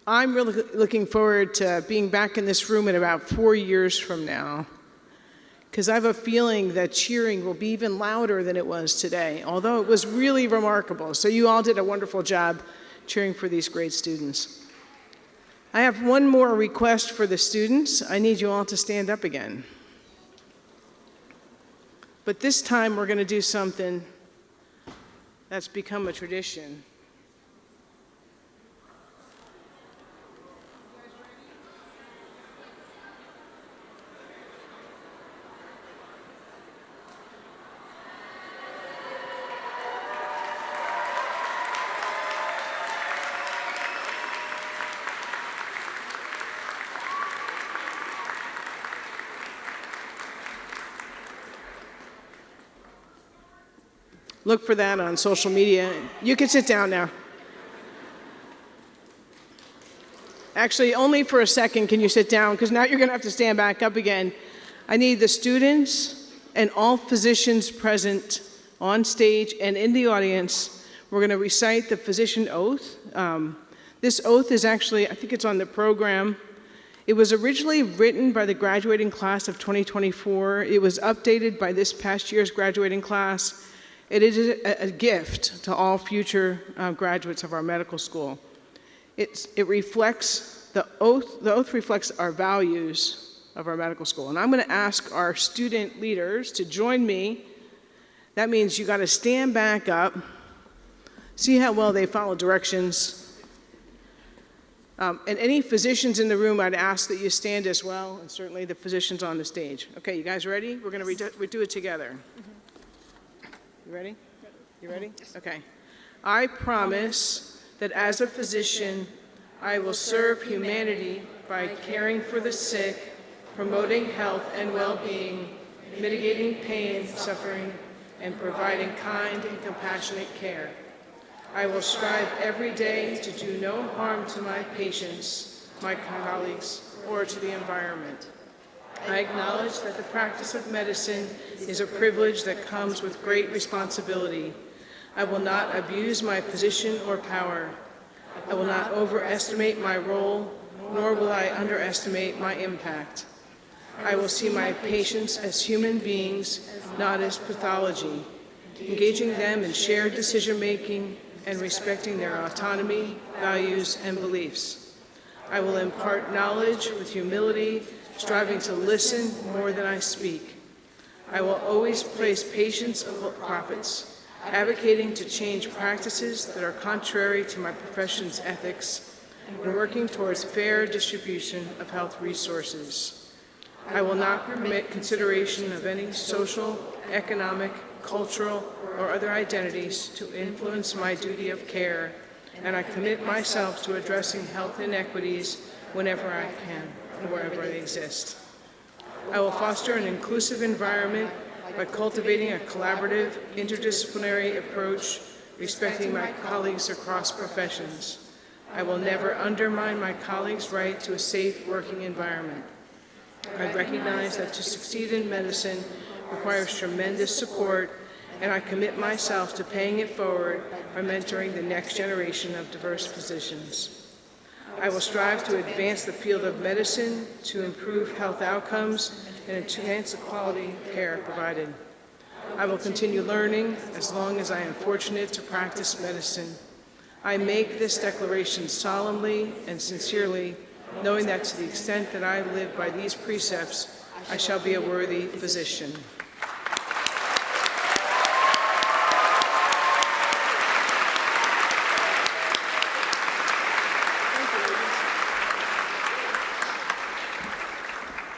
really looking forward to being back in this room in about 4 years from now, because I have a feeling that cheering will be even louder than it was today, although it was really remarkable. So you all did a wonderful job cheering for these great students. I have one more request for the students. I need you all to stand up again. But this time we're going to do something that's become a tradition. Look for that on social media. You can sit down now. Actually, only for a second can you sit down, because now you're going to have to stand back up again. I need the students and all physicians present on stage and in the audience. We're going to recite the physician oath. This oath is actually, I think it's on the program. It was originally written by the graduating class of 2024. It was updated by this past year's graduating class. It is a gift to all future graduates of our medical school. It reflects, the oath reflects our values of our medical school. And I'm going to ask our student leaders to join me. That means you got to stand back up, see how well they follow directions. And any physicians in the room, I'd ask that you stand as well, and certainly the physicians on the stage. Okay, you guys ready? We're going to do it together. You ready? You ready? Okay. I promise that as a physician, I will serve humanity by caring for the sick, promoting health and well-being, mitigating pain, suffering, and providing kind and compassionate care. I will strive every day to do no harm to my patients, my colleagues, or to the environment. I acknowledge that the practice of medicine is a privilege that comes with great responsibility. I will not abuse my position or power. I will not overestimate my role, nor will I underestimate my impact. I will see my patients as human beings, not as pathology, engaging them in shared decision-making and respecting their autonomy, values, and beliefs. I will impart knowledge with humility, striving to listen more than I speak. I will always place patients above profits, advocating to change practices that are contrary to my profession's ethics, and working towards fair distribution of health resources. I will not permit consideration of any social, economic, cultural, or other identities to influence my duty of care, and I commit myself to addressing health inequities whenever I can and wherever they exist. I will foster an inclusive environment by cultivating a collaborative, interdisciplinary approach, respecting my colleagues across professions. I will never undermine my colleagues' right to a safe working environment. I recognize that to succeed in medicine requires tremendous support, and I commit myself to paying it forward by mentoring the next generation of diverse physicians. I will strive to advance the field of medicine, to improve health outcomes, and to enhance the quality of care provided. I will continue learning as long as I am fortunate to practice medicine. I make this declaration solemnly and sincerely, knowing that to the extent that I live by these precepts, I shall be a worthy physician.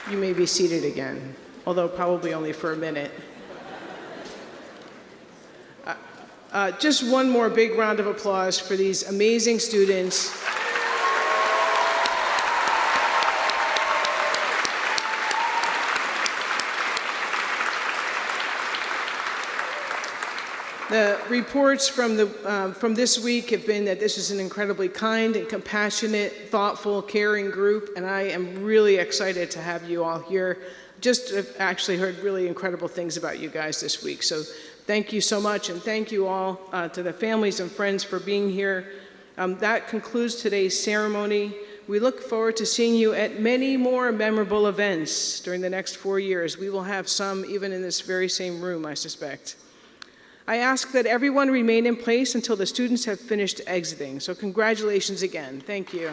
You may be seated again, although probably only for a minute. Just one more big round of applause for these amazing students. The reports from this week have been that this is an incredibly kind and compassionate, thoughtful, caring group, and I am really excited to have you all here. Just actually heard really incredible things about you guys this week, so thank you so much, and thank you all to the families and friends for being here. That concludes today's ceremony. We look forward to seeing you at many more memorable events during the next 4 years. We will have some even in this very same room, I suspect. I ask that everyone remain in place until the students have finished exiting. So congratulations again. Thank you.